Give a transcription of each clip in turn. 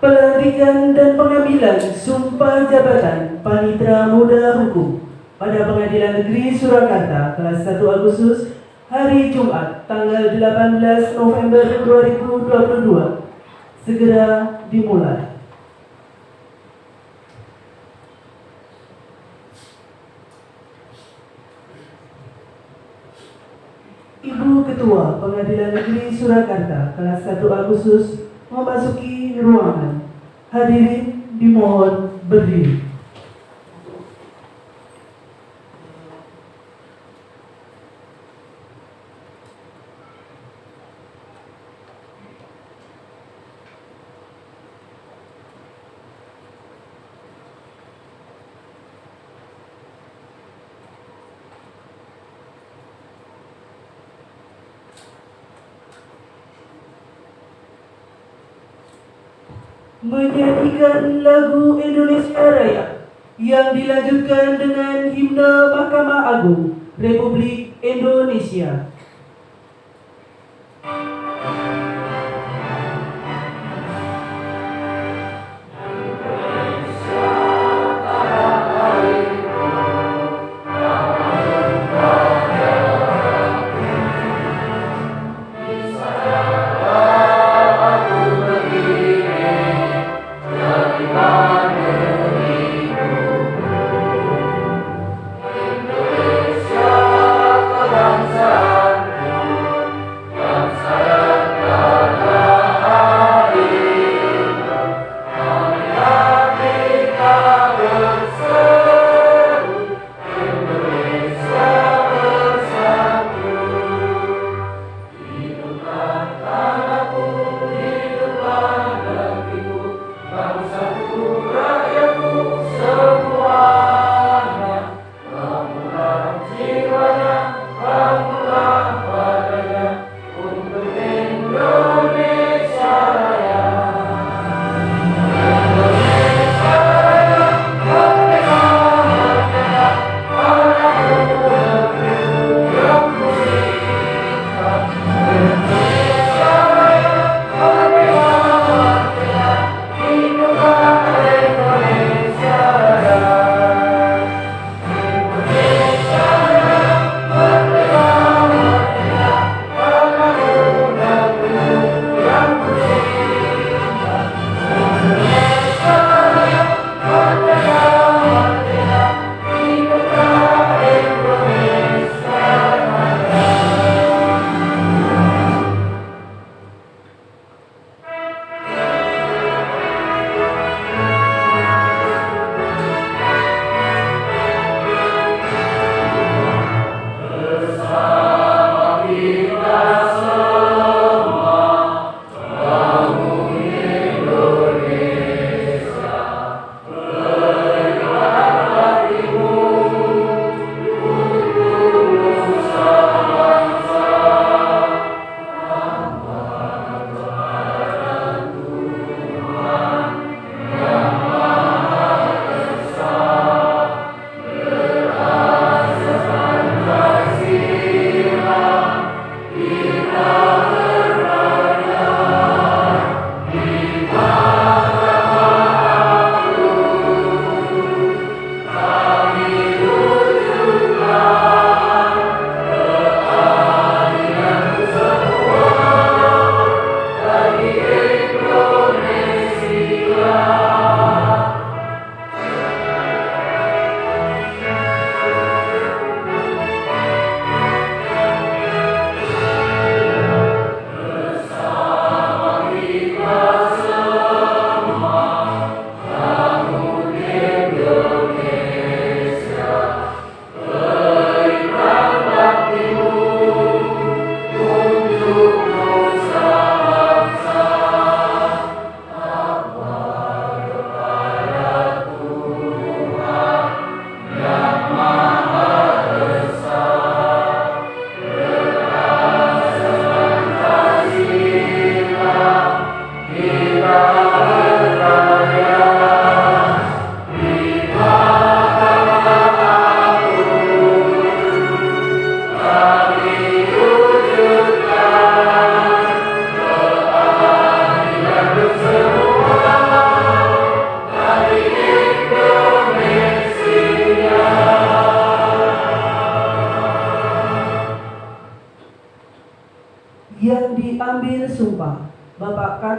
Pelantikan dan pengambilan sumpah jabatan Panitera Muda Hukum pada Pengadilan Negeri Surakarta kelas 1 Agustus hari Jumat tanggal 18 November 2022 segera dimulai. Ibu Ketua Pengadilan Negeri Surakarta kelas 1 Agustus memasuki ruangan. Hadirin dimohon berdiri. Menyanyikan lagu Indonesia Raya yang dilanjutkan dengan himne Mahkamah Agung Republik Indonesia.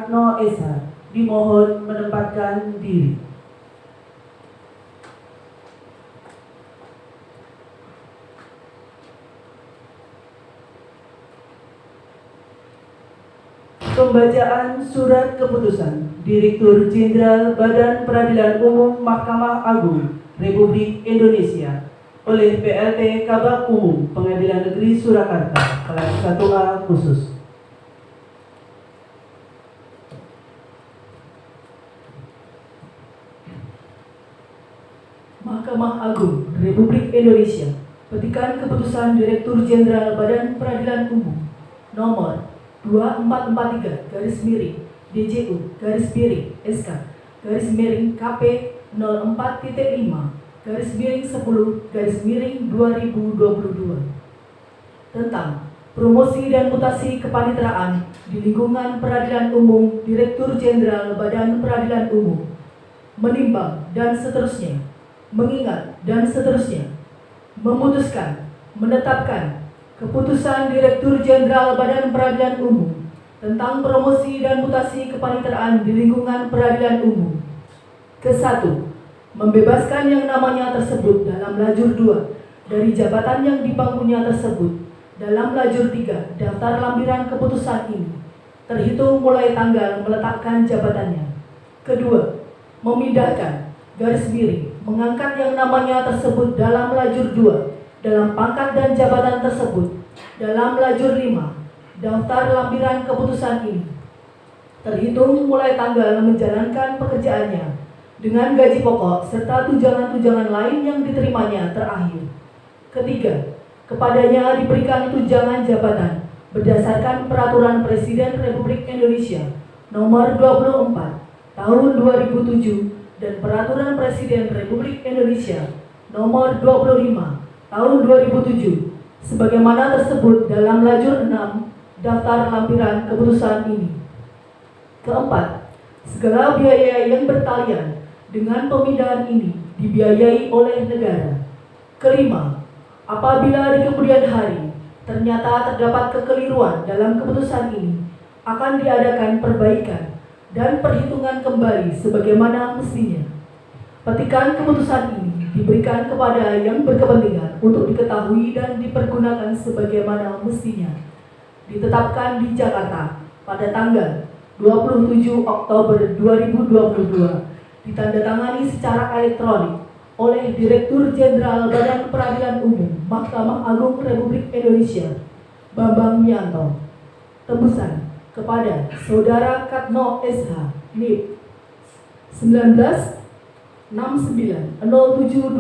Katno SH dimohon menempatkan diri. Pembacaan Surat Keputusan Direktur Jenderal Badan Peradilan Umum Mahkamah Agung Republik Indonesia oleh PLT Kabak Umum Pengadilan Negeri Surakarta kelas 1A khusus. Mahkamah Agung Republik Indonesia petikan keputusan Direktur Jenderal Badan Peradilan Umum nomor 24/DJU/SK/KP 04.5/10/2022 tentang promosi dan mutasi kepaniteraan di lingkungan peradilan umum Direktur Jenderal Badan Peradilan Umum, menimbang dan seterusnya, mengingat dan seterusnya, memutuskan, menetapkan Keputusan Direktur Jenderal Badan Peradilan Umum tentang promosi dan mutasi kepaniteraan di lingkungan peradilan umum. Ke-1. Membebaskan yang namanya tersebut dalam lajur 2 dari jabatan yang dipangkunya tersebut dalam lajur 3 daftar lampiran keputusan ini, terhitung mulai tanggal meletakkan jabatannya. Kedua, memindahkan, mengangkat yang namanya tersebut dalam lajur 2 dalam pangkat dan jabatan tersebut dalam lajur 5 daftar lampiran keputusan ini, terhitung mulai tanggal menjalankan pekerjaannya dengan gaji pokok serta tunjangan-tunjangan lain yang diterimanya terakhir. Ketiga, kepadanya diberikan tunjangan jabatan berdasarkan Peraturan Presiden Republik Indonesia Nomor 24 Tahun 2007 dan Peraturan Presiden Republik Indonesia Nomor 25 Tahun 2007 sebagaimana tersebut dalam lajur 6 daftar lampiran keputusan ini. Keempat, segala biaya yang bertalian dengan pemindahan ini dibiayai oleh negara. Kelima, apabila di kemudian hari ternyata terdapat kekeliruan dalam keputusan ini, akan diadakan perbaikan dan perhitungan kembali sebagaimana mestinya. Petikan keputusan ini diberikan kepada yang berkepentingan untuk diketahui dan dipergunakan sebagaimana mestinya. Ditetapkan di Jakarta pada tanggal 27 Oktober 2022, ditandatangani secara elektronik oleh Direktur Jenderal Badan Peradilan Umum Mahkamah Agung Republik Indonesia, Bambang Wiyanto. Tembusan kepada Saudara Katno SH, NIP 1969 0720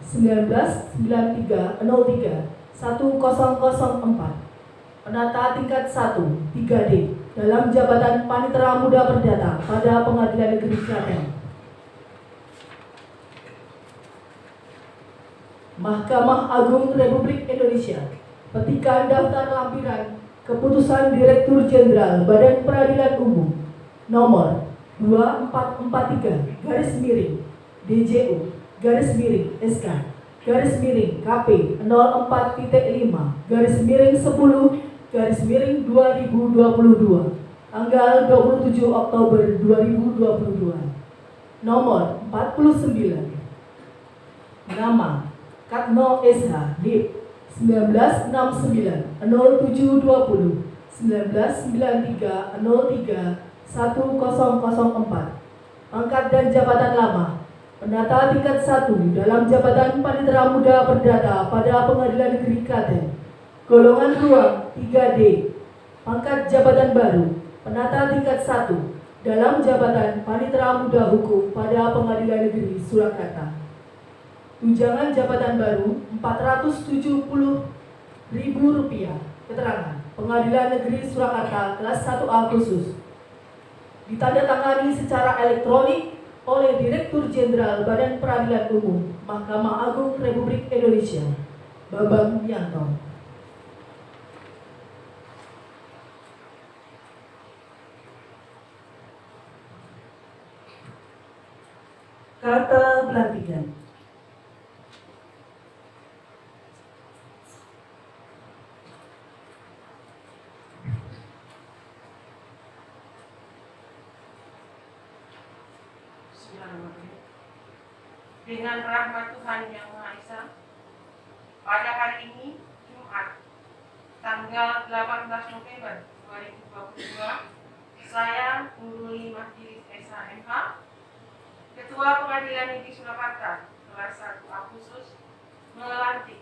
1993 03 1004 penata tingkat 1 3D dalam jabatan Panitera Muda Perdata pada Pengadilan Negeri Klaten. Mahkamah Agung Republik Indonesia petikan daftar lampiran Keputusan Direktur Jenderal Badan Peradilan Umum nomor 24/DJU/SK/KP 04.5/10/2022 tanggal 27 Oktober 2022. Nomor 49. Nama Katno SH, NIP 1969 0720 1993 03 1004. Pangkat dan jabatan lama penata tingkat 1 dalam jabatan Panitera Muda Perdata pada Pengadilan Negeri Klaten. Golongan ruang 3D. Pangkat jabatan baru penata tingkat 1 dalam jabatan Panitera Muda Hukum pada Pengadilan Negeri Surakarta. Tunjangan jabatan baru Rp470.000. Keterangan Pengadilan Negeri Surakarta kelas 1A khusus. Ditandatangani secara elektronik oleh Direktur Jenderal Badan Peradilan Umum Mahkamah Agung Republik Indonesia, Bambang Wiyanto. Kata pelantikan. Bismillahirrahmanirrahim. Dengan rahmat Tuhan Yang Maha Esa, pada hari ini Jumat tanggal 18 November 2022, saya Nurul Mahdis SHMH, Ketua Pengadilan Negeri Surakarta kelas 1A khusus, melantik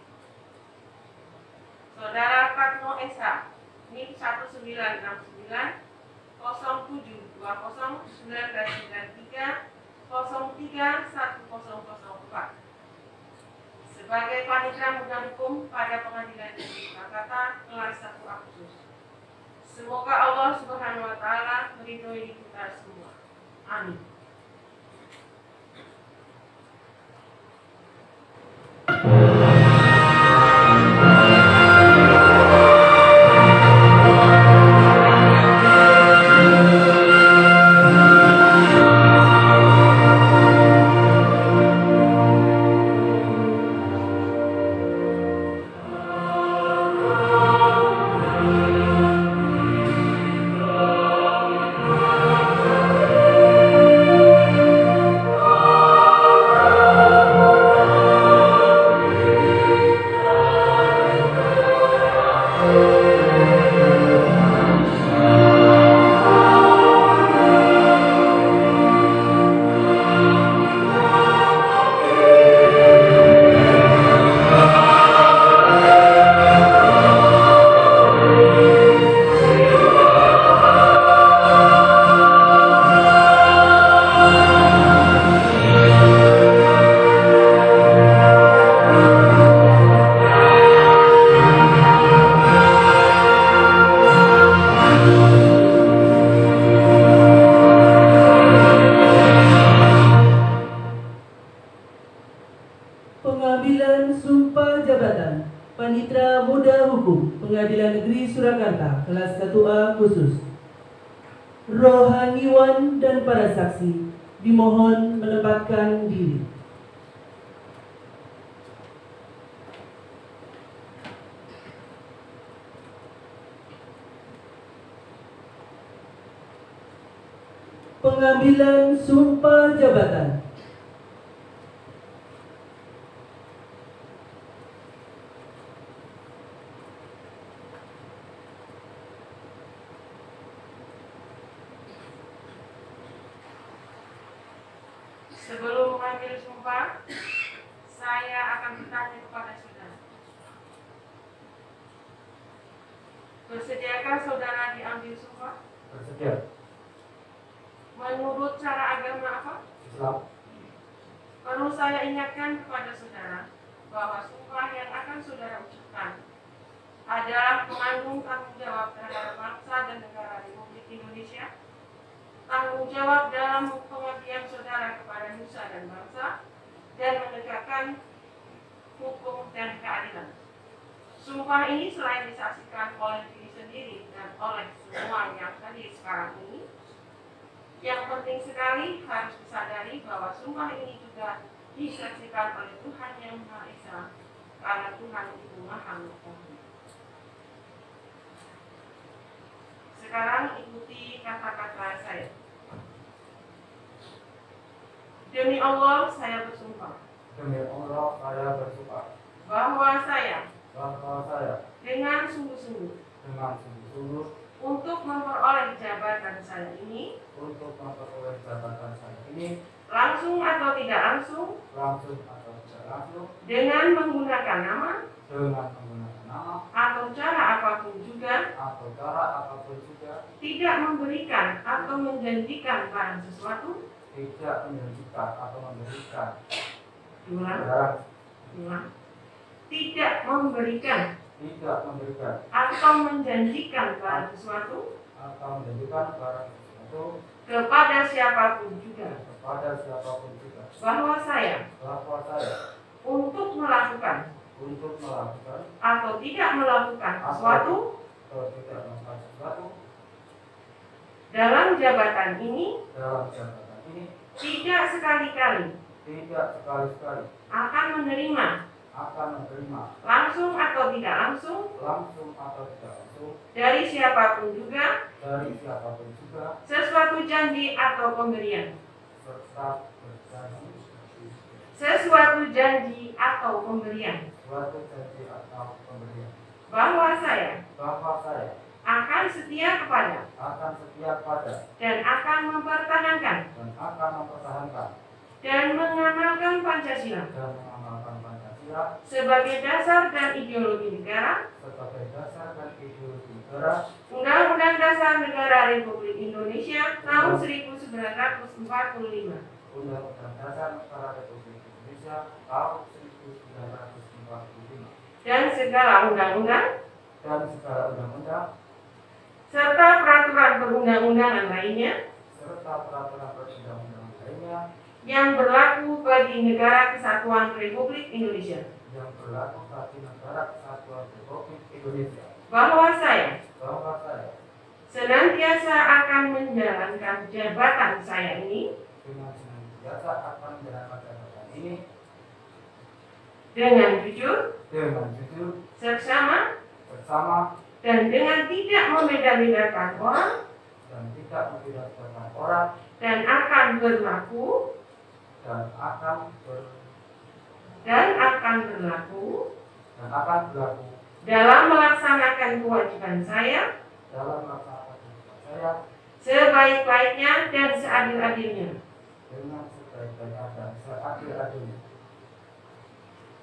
Saudara Katno Esa NIM 1969 0720 1993 031004 sebagai Panitera Muda Hukum pada Pengadilan Negeri Surakarta kelas 1A khusus. Semoga Allah Subhanahu wa Ta'ala meridhoi kita semua. Amin. Pengambilan sumpah jabatan Panitera Muda Hukum Pengadilan Negeri Surakarta kelas 1A khusus. Rohaniwan dan para saksi dimohon menempatkan diri. Pengambilan sumpah jabatan Sebelum mengambil sumpah, saya akan bertanya kepada saudara. Bersediakah saudara diambil sumpah? Bersedia. Menurut cara agama apa? Islam. Perlu saya ingatkan kepada saudara bahwa sumpah yang akan saudara ucapkan adalah mengandung tanggung jawab terhadap bangsa dan negara Republik Indonesia, tanggung jawab dalam pengabdian saudara kepada nusa dan bangsa, dan menegakkan hukum dan keadilan. Sumpah ini selain disaksikan oleh diri sendiri dan oleh semua yang hadir sekarang ini, yang penting sekali harus disadari bahwa sumpah ini juga disaksikan oleh Tuhan Yang Maha Esa, karena Tuhan itu Maha Mengetahui. Sekarang ikuti kata-kata saya. Demi Allah saya bersumpah Demi Allah saya bersumpah bahwa saya dengan dengan sungguh-sungguh sungguh-sungguh untuk memperoleh jabatan saya ini, untuk memperoleh jabatan saya ini langsung atau tidak langsung, langsung atau tidak langsung, dengan menggunakan nama dengan menggunakan nama atau cara apapun juga, tidak memberikan atau menjanjikan barang sesuatu. tidak menjanjikan atau memberikan Ulang. barang, Tidak memberikan atau menjanjikan barang sesuatu kepada siapapun juga, bahwa saya untuk melakukan atau tidak melakukan sesuatu dalam jabatan ini tidak sekali-kali akan menerima langsung atau tidak langsung dari siapapun juga sesuatu janji atau pemberian serta berjanji sesuatu janji atau pemberian suatu janji atau pemberian bahwa saya bahwa saya akan setia kepada akan setia pada dan akan mempertahankan dan akan mempertahankan dan mengamalkan Pancasila dan mengamalkan Pancasila sebagai dasar dan ideologi negara, sebagai dasar dan ideologi negara, Undang-Undang Dasar Negara Republik Indonesia tahun 1945, Undang-Undang Dasar Negara Republik Indonesia tahun 1945, dan segala undang-undang dan segala undang-undang serta peraturan perundang-undangan lainnya serta peraturan perundang-undangan lainnya yang berlaku bagi Negara Kesatuan Republik Indonesia, yang berlaku bagi Negara Kesatuan Republik Indonesia, bahwa saya bahwa saya senantiasa akan menjalankan jabatan saya ini dengan senantiasa akan menjalankan jabatan ini dengan jujur, seksama, bersama dan dengan tidak membeda-bedakan orang, dan tidak membedakan orang, dan akan berlaku dan akan berlaku dalam melaksanakan kewajiban saya dalam melaksanakan tugas saya sebaik-baiknya dan seadil-adilnya, dengan sebaik-baiknya dan seadil-adilnya,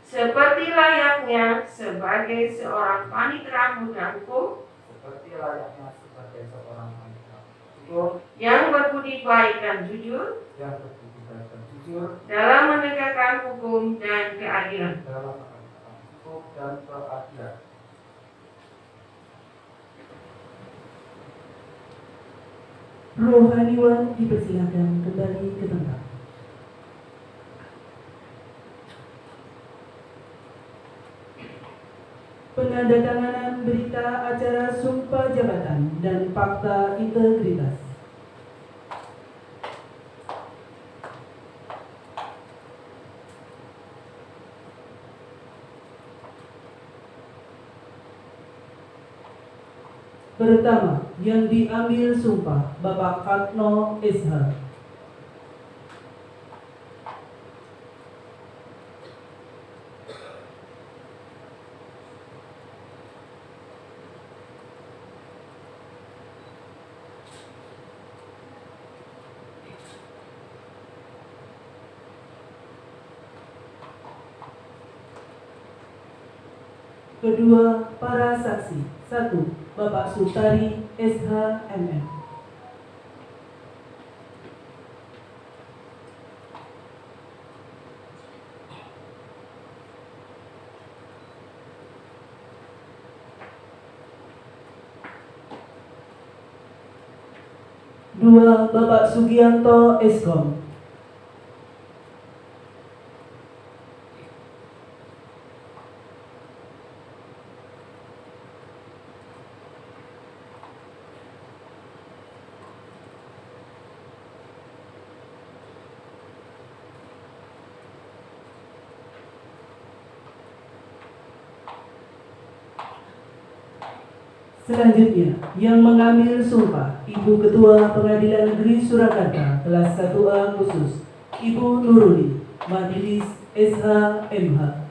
seperti layaknya sebagai seorang panitera muda hukum seperti layaknya sebagai seorang wanita hukum yang berbudi baik dan jujur yang berbudi baik dan jujur dalam menegakkan hukum dan keadilan. dalam menegakkan hukum dan keadilan. Rohaniwan dipersilakan kembali ke tempat. Penandatanganan berita acara Sumpah Jabatan dan Fakta Integritas. Pertama, yang diambil sumpah Bapak Katno SH. Kedua, para saksi. 1. Bapak Sutari SHMM. Dua, Bapak Sugianto Eskom. Selanjutnya, yang mengambil sumpah Ibu Ketua Pengadilan Negeri Surakarta kelas 1A khusus, Ibu Nuruli, Majelis SHMH.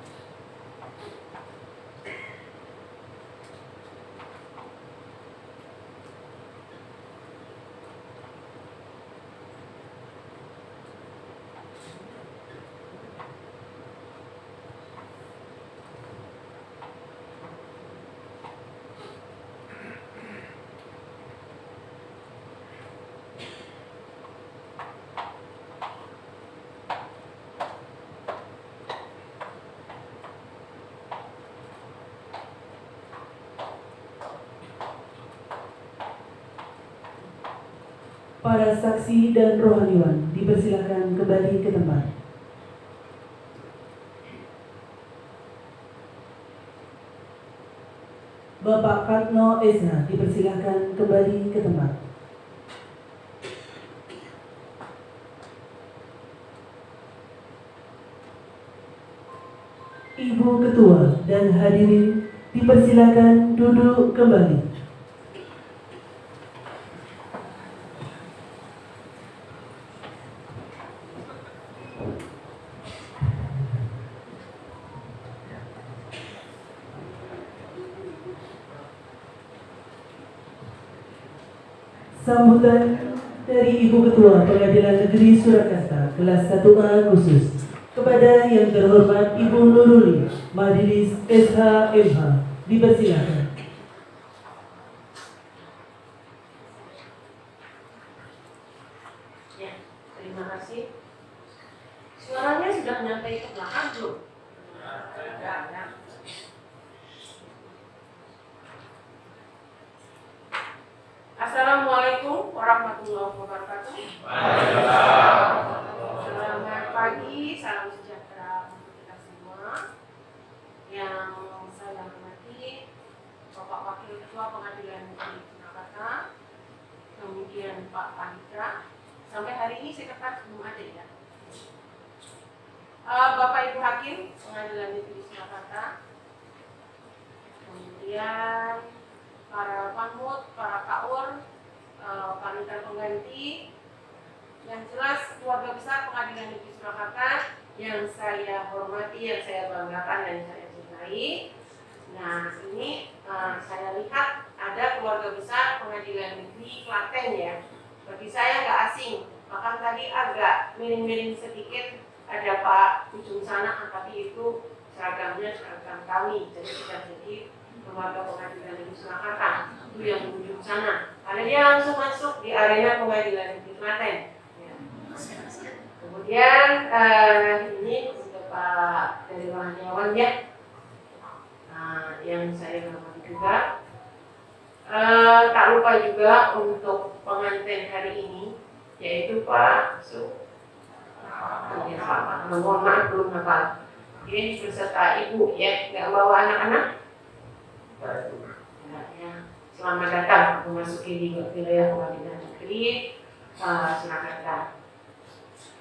Para saksi dan rohaniwan dipersilakan kembali ke tempat. Bapak Katno SH dipersilakan kembali ke tempat. Ibu Ketua dan hadirin dipersilakan duduk kembali. Sambutan dari Ibu Ketua Pengadilan Negeri Surakarta kelas 1A khusus kepada yang terhormat Ibu Nuruli Majelis SHMH dipersilakan. Ya, terima kasih. Suaranya sudah nyampe ke belakang belum? Sudah, ya. Assalamualaikum warahmatullahi wabarakatuh. Selamat pagi, salam sejahtera untuk kita semua. Yang saya hormati Bapak Wakil Ketua Pengadilan Negeri Surakarta, kemudian Pak Panitra. Sampai hari ini sekretaris belum ada ya. Bapak Ibu Hakim Pengadilan Negeri Surakarta, kemudian para panmut, para kaur, panitia pengganti, yang jelas keluarga besar Pengadilan Negeri Surakarta yang saya hormati, yang saya banggakan dan saya cintai. Nah, ini saya lihat ada keluarga besar Pengadilan Negeri Klaten ya. Bagi saya nggak asing, bahkan tadi agak miring-miring sedikit ada Pak ujung sana, tapi itu seragamnya seragam kami, jadi tidak jadi keluarga Pengadilan Negeri Surakarta itu yang ujung sana. Karena dia langsung masuk di arena Pengadilan Negeri Klaten. Ya. Kemudian ini untuk Pak dari Rohaniawan ya, yang saya hormati juga. Tak lupa juga untuk pengantin hari ini, yaitu Pak mohon maaf belum hafal. Ini beserta ibu ya, nggak bawa anak-anak. Ya. Selamat datang memasuki di wilayah Pengadilan Negeri Surakarta.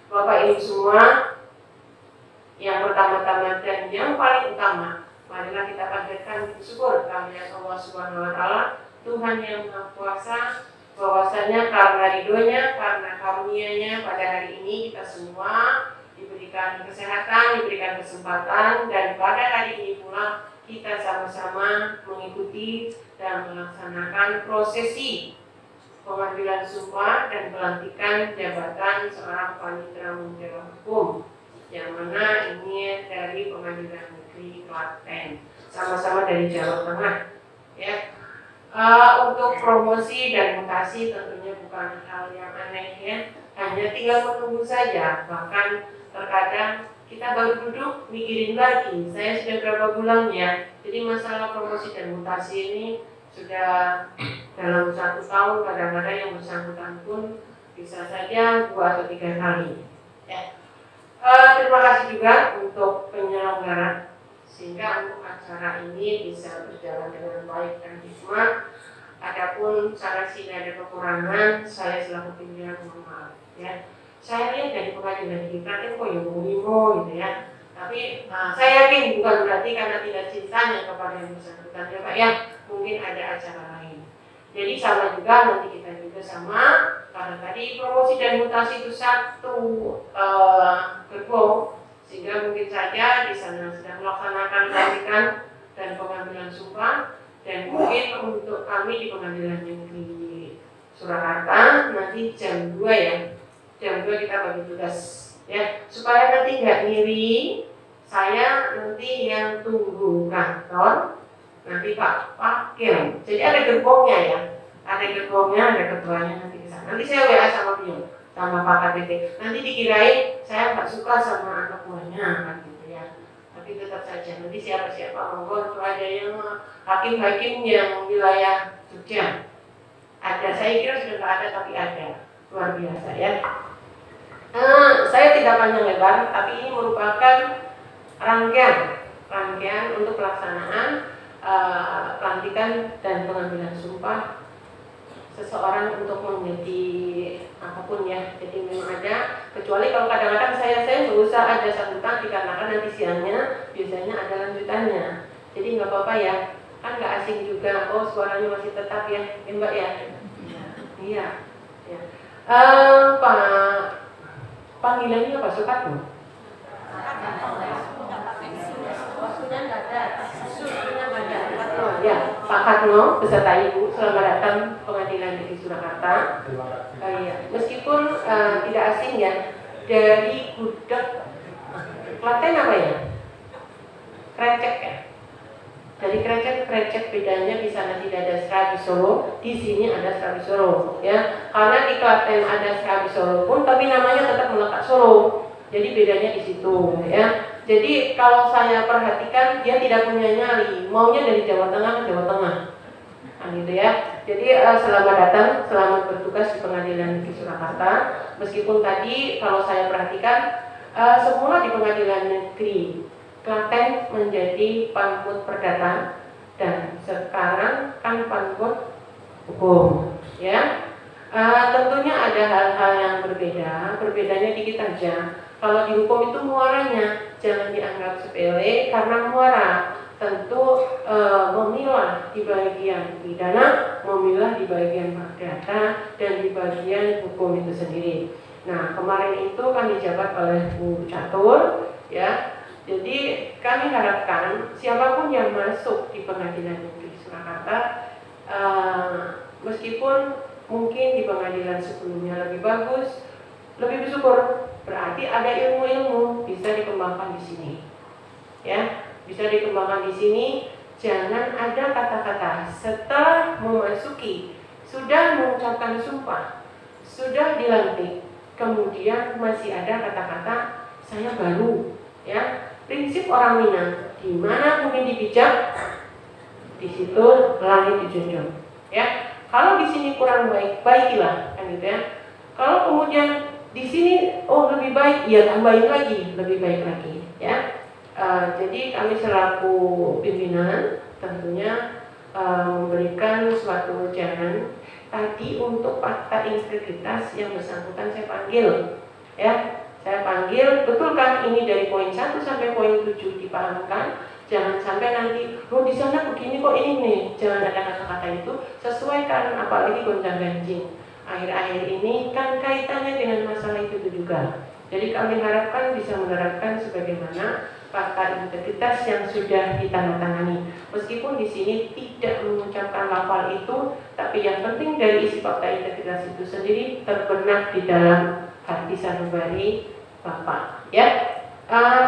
Bapak Ibu semua, yang pertama-tama dan yang paling utama, marilah kita panjatkan syukur kehadirat Allah Subhanahu Wa Taala, Tuhan yang Maha Kuasa, bahwasanya karena ridhonya, karena karunia-Nya pada hari ini kita semua diberikan kesehatan, diberikan kesempatan, dan pada hari ini pula kita sama-sama mengikuti dan melaksanakan prosesi pengambilan sumpah dan pelantikan jabatan seorang panitera membela hukum, yang mana ini dari Pengadilan Negeri Klaten, sama-sama dari Jawa Tengah ya. Untuk promosi dan mutasi tentunya bukan hal yang aneh ya, hanya tinggal menunggu saja. Bahkan terkadang kita baru duduk mikirin lagi, saya sudah berapa bulan ya. Jadi masalah promosi dan mutasi ini sudah dalam 1 tahun, kadang-kadang yang bersangkutan pun bisa saja 2 atau 3 kali ya. Terima kasih juga untuk penyelenggara, sehingga untuk acara ini bisa berjalan dengan baik dan hikmat. Adapun sana sini ada kekurangan, saya selaku pimpinan mohon maaf ya. Saya lihat dari Pengadilan Negeri Klaten kok ya mimo gitu ya. Tapi saya yakin bukan berarti karena tidak cintanya kepada yang bersangkutan ya Pak ya, mungkin ada acara lain. Jadi sama juga, nanti kita juga sama, karena tadi promosi dan mutasi itu satu gerbong, sehingga mungkin saja di sana sedang melaksanakan pelantikan dan pengambilan sumpah, dan mungkin untuk kami di Pengadilan Negeri Surakarta nanti jam 2 ya, jam 2 kita bagi tugas ya, supaya nanti nggak ngiri, saya nanti yang tunggu kantor, nanti Pak Wakil, jadi ada gerbongnya ya, ada gerbongnya, ada ketuanya nanti ke sana. Nanti saya WA sama beliau, sama Pak KTT. Nanti dikirain saya nggak suka sama anak buahnya kan gitu ya. Tapi tetap saja nanti siapa-siapa monggo, untuk ada yang hakim-hakim yang wilayah Jogja. Ada, saya kira sudah nggak ada tapi ada, luar biasa ya. Saya tidak panjang lebar, tapi ini merupakan rangkaian untuk pelaksanaan pelantikan dan pengambilan sumpah seseorang untuk menjadi apapun ya. Jadi memang ada, kecuali kalau kadang-kadang saya nggak usah ada sambutan dikarenakan nanti siangnya biasanya ada lanjutannya. Jadi nggak apa-apa ya, kan nggak asing juga. Oh suaranya masih tetap ya, Mbak ya. Iya. Ya. Pak panggilannya apa Sukatno? Waktunya nggak ada. Susunya nggak ada. Ya. Pak Katno beserta Ibu, selamat datang Pengadilan Negeri Surakarta. Terima kasih. Iya, meskipun tidak asing ya, dari gudeg Klaten apa ya? Krecek ya. Dari krecek bedanya di sana tidak ada serabi Solo, di sini ada serabi Solo, ya. Karena di Klaten ada serabi Solo pun, tapi namanya tetap melekat Solo. Jadi bedanya di situ, ya. Jadi kalau saya perhatikan dia tidak punya nyali, maunya dari Jawa Tengah ke Jawa Tengah, nah, gitu ya. Jadi selamat datang, selamat bertugas di Pengadilan Negeri Surakarta. Meskipun tadi kalau saya perhatikan semula di Pengadilan Negeri Klaten menjadi panmut perdata dan sekarang kan panmut hukum, ya. Tentunya ada hal-hal yang berbeda, berbedanya dikit aja. Kalau di hukum itu muaranya jangan dianggap sepele, karena muara tentu memilah di bagian pidana, memilah di bagian perdata, dan di bagian hukum itu sendiri. Nah, kemarin itu kan dijabat oleh Bu Catur, ya. Jadi kami harapkan siapapun yang masuk di Pengadilan Negeri Surakarta, meskipun mungkin di pengadilan sebelumnya lebih bagus, lebih bersyukur, berarti ada ilmu-ilmu bisa dikembangkan di sini, ya, bisa dikembangkan di sini. Jangan ada kata-kata setelah memasuki, sudah mengucapkan sumpah, sudah dilantik, kemudian masih ada kata-kata saya baru, ya. Prinsip orang Minang, di mana bumi dipijak, di situ langit dijunjung, ya. Kalau di sini kurang baik, baikilah, kan gitu ya. Kalau kemudian di sini lebih baik, ya tambahin lagi, lebih baik lagi, ya. Jadi kami selaku pimpinan tentunya memberikan suatu wejangan. Tadi untuk fakta integritas yang bersangkutan saya panggil, ya. Saya panggil, betul kan ini dari poin 1 sampai poin 7 dipahamkan. Jangan sampai nanti, di sana begini kok ini nih. Jangan ada kata-kata itu, sesuaikan, apalagi gonjang ganjing. Akhir-akhir ini kan kaitannya dengan masalah itu juga. Jadi kami harapkan bisa menerapkan sebagaimana fakta integritas yang sudah ditandatangani. Meskipun di sini tidak mengucapkan lafal itu, tapi yang penting dari isi fakta integritas itu sendiri terbenak di dalam hati sanubari Bapak, ya.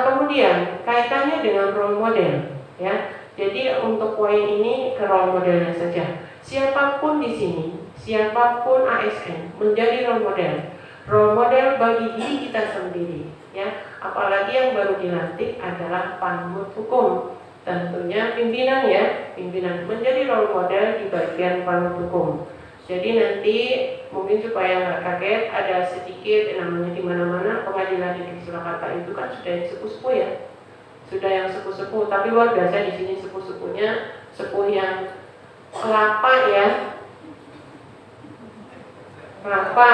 Kemudian kaitannya dengan role model, ya. Jadi untuk poin ini ke role modelnya saja. Siapapun di sini, siapapun ASN menjadi role model bagi diri kita sendiri, ya. Apalagi yang baru dilantik adalah panmut hukum, tentunya pimpinan, ya, pimpinan menjadi role model di bagian panmut hukum. Jadi nanti mungkin supaya nggak kaget, ada sedikit namanya di mana-mana Pengadilan Negeri Surakarta itu kan sudah yang sepuh-sepuh, ya, sudah yang sepuh-sepuh. Tapi luar biasa di sini sepuh-sepuhnya, sepuh yang kelapa, ya, kelapa,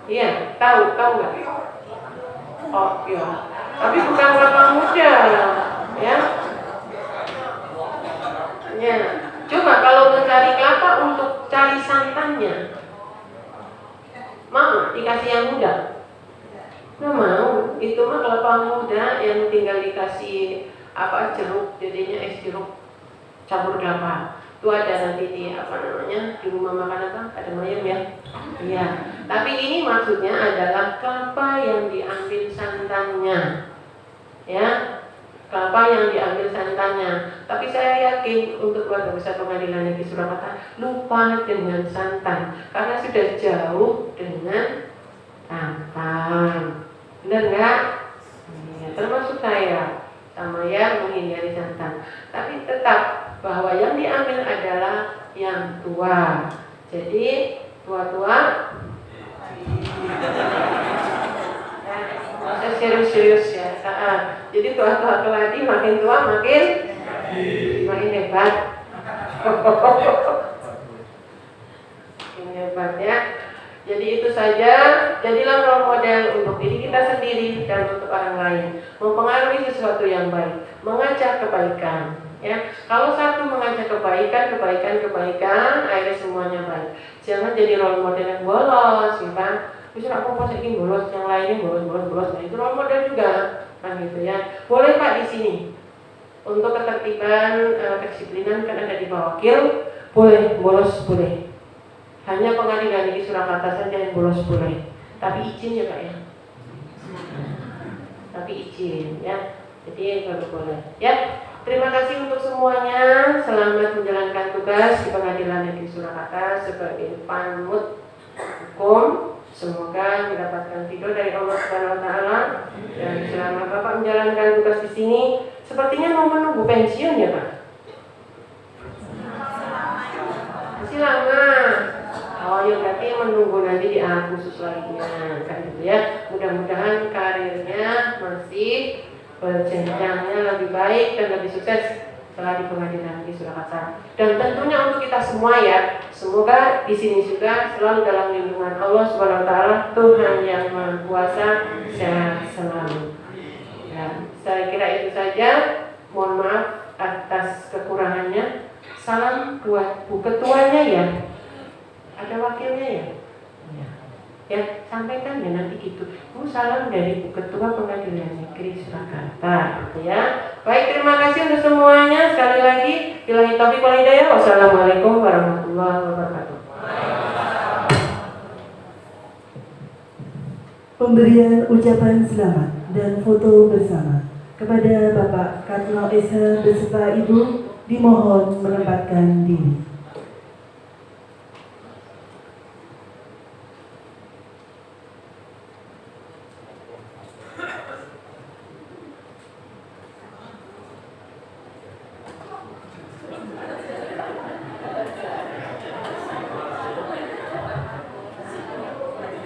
iya, tahu nggak? Oh iya, tapi bukan kelapa muda, ya. Ya. Coba kalau mencari kelapa untuk cari santannya, mau dikasih yang muda? Nggak mau. Itu mah kelapa muda yang tinggal dikasih jeruk, jadinya es jeruk campur kelapa. Itu ada nanti di di rumah makan apa? Ada mayem, ya. Iya. Tapi ini maksudnya adalah kelapa yang diambil santannya, ya. Kelapa yang diambil santannya. Tapi saya yakin untuk keluarga besar Pengadilan Negeri Surakarta lupa dengan santan, karena sudah jauh dengan santan. Benar nggak? Ya, termasuk saya sama yang menghindari santan. Tapi tetap bahwa yang diambil adalah yang tua. Jadi tua-tua serius-serius, ya. Jadi tua-tua keladi makin tua makin hebat. Makin hebat, ya. Jadi itu saja. Jadilah role model untuk diri kita sendiri dan untuk orang lain. Mempengaruhi sesuatu yang baik, mengajak kebaikan, ya. Kalau satu mengajak kebaikan, akhirnya semuanya baik. Jangan jadi role model yang bolos, ya kan? Bisa aku pas ini bolos, yang lainnya bolos. Nah, itu role model juga, kan gitu, ya. Boleh Pak di sini. Untuk ketertiban kedisiplinan kan ada di bawah wakil, boleh bolos boleh. Hanya pengadilan negeri Surakarta saja yang bolos boleh. Tapi izin ya Pak ya. Tapi izin ya. Jadi baru boleh. Ya. Terima kasih untuk semuanya. Selamat menjalankan tugas di Pengadilan Negeri Surakarta sebagai panut hukum. Semoga mendapatkan ridho dari Allah Subhanahu wa taala. Dan selama Bapak menjalankan tugas di sini, sepertinya mau menunggu pensiun ya, Pak? Masih lama. Oh ya, berarti menunggu nanti di khusus lainnya, kan gitu ya. Mudah-mudahan karirnya masih berjenjangnya lebih baik dan lebih sukses setelah di Pengadilan Negeri Surakarta. Dan tentunya untuk kita semua ya, semoga di sini juga selalu dalam lindungan Allah Subhanahu wa taala, Tuhan yang Maha Kuasa, sehat selalu. Dan saya kira itu saja. Mohon maaf atas kekurangannya. Salam buat Bu Ketuanya ya. Ada wakilnya ya? Ya, sampaikan ya nanti gitu. Salam dari Bu Ketua Pengadilan Negeri Surakarta, gitu ya. Baik, terima kasih untuk semuanya. Sekali lagi, billahi taufiq wal hidayah. Wassalamualaikum warahmatullahi wabarakatuh. Pemberian ucapan selamat dan foto bersama kepada Bapak Katno SH beserta Ibu dimohon menempatkan diri.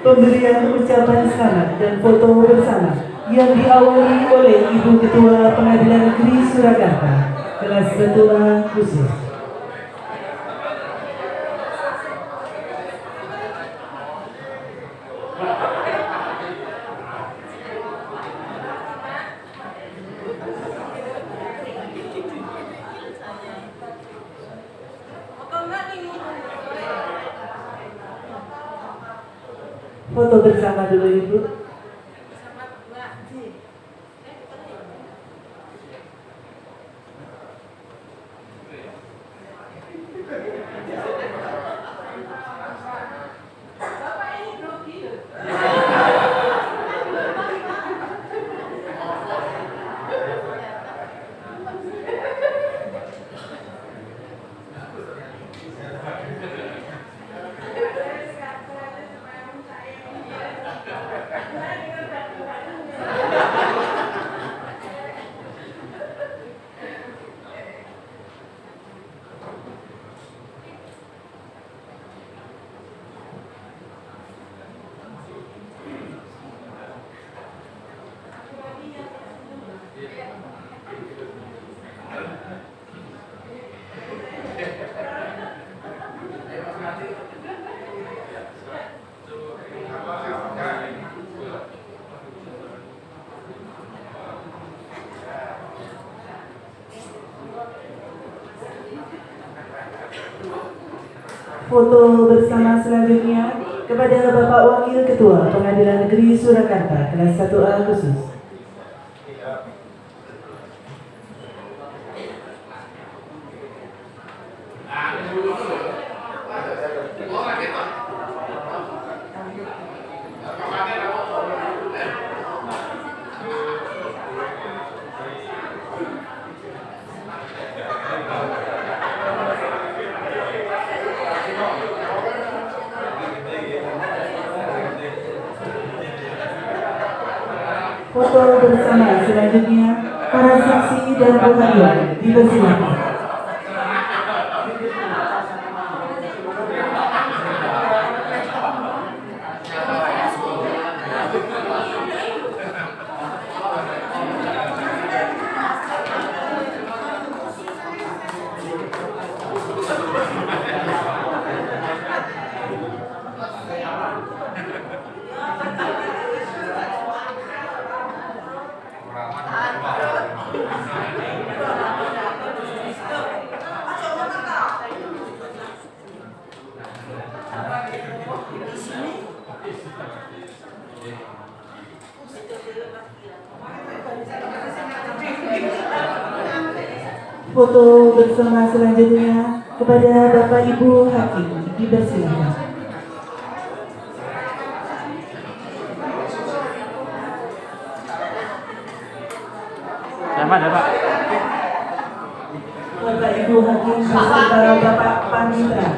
Pemberian ucapan selamat dan foto bersama yang diawali oleh Ibu Ketua Pengadilan Negeri Surakarta, kelas ketua khusus. Foto bersama dulu Ibu. Foto bersama selanjutnya kepada Bapak Wakil Ketua Pengadilan Negeri Surakarta, kelas 1A khusus. Foto bersama selanjutnya para saksi dan pengaduan dipersilakan. Foto bersama selanjutnya kepada Bapak Ibu Hakim dipersilakan. Sama ada Pak. Bapak Ibu Hakim beserta Bapak Panitra.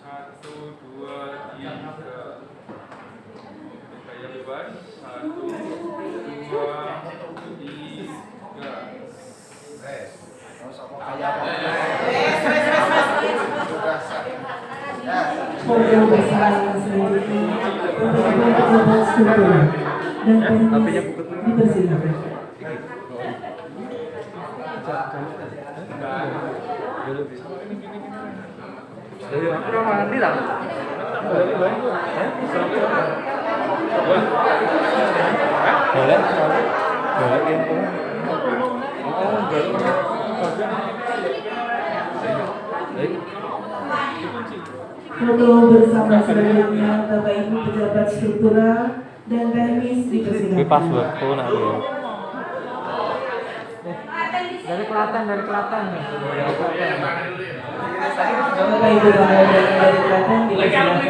Satu, dua, tiga. Saya bebas. Satu, dua, tiga. Foto bersama selanjutnya beberapa pejabat struktural dan teknis dipersilakan. Foto bersama selanjutnya Bapak Ibu pejabat struktural dan teknis dipersilakan. Password tuh nanti. Dari Klaten. Bapak Ibu dari Klaten dipersilakan.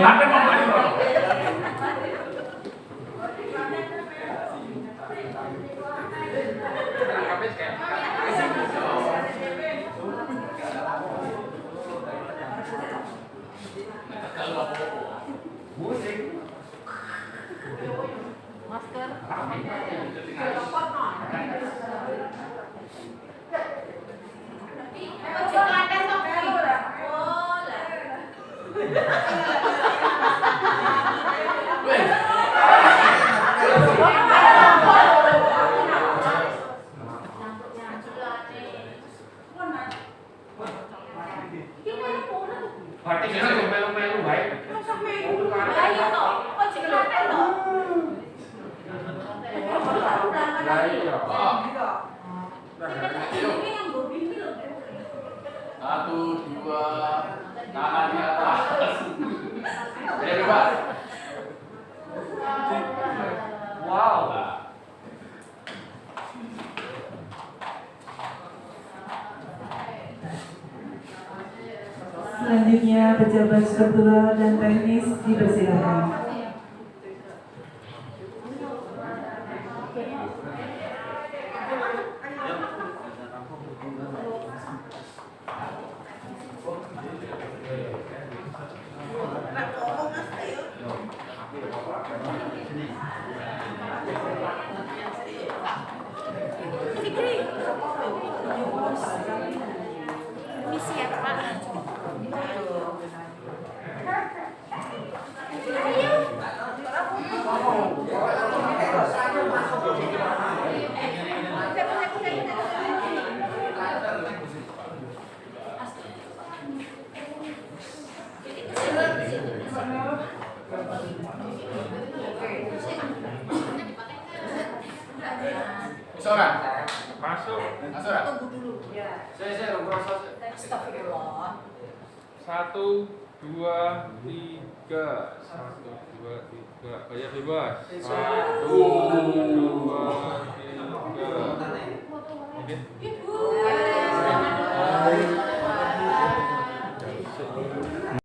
Satu, dua, tangan di atas. Saya bebas. Wow. Selanjutnya pejabat struktural dan teknis dipersilakan. Seorang. Masuk. Seorang. Saya proses. Satu, dua, tiga. Satu, dua, tiga. Bayar bebas. Satu, dua.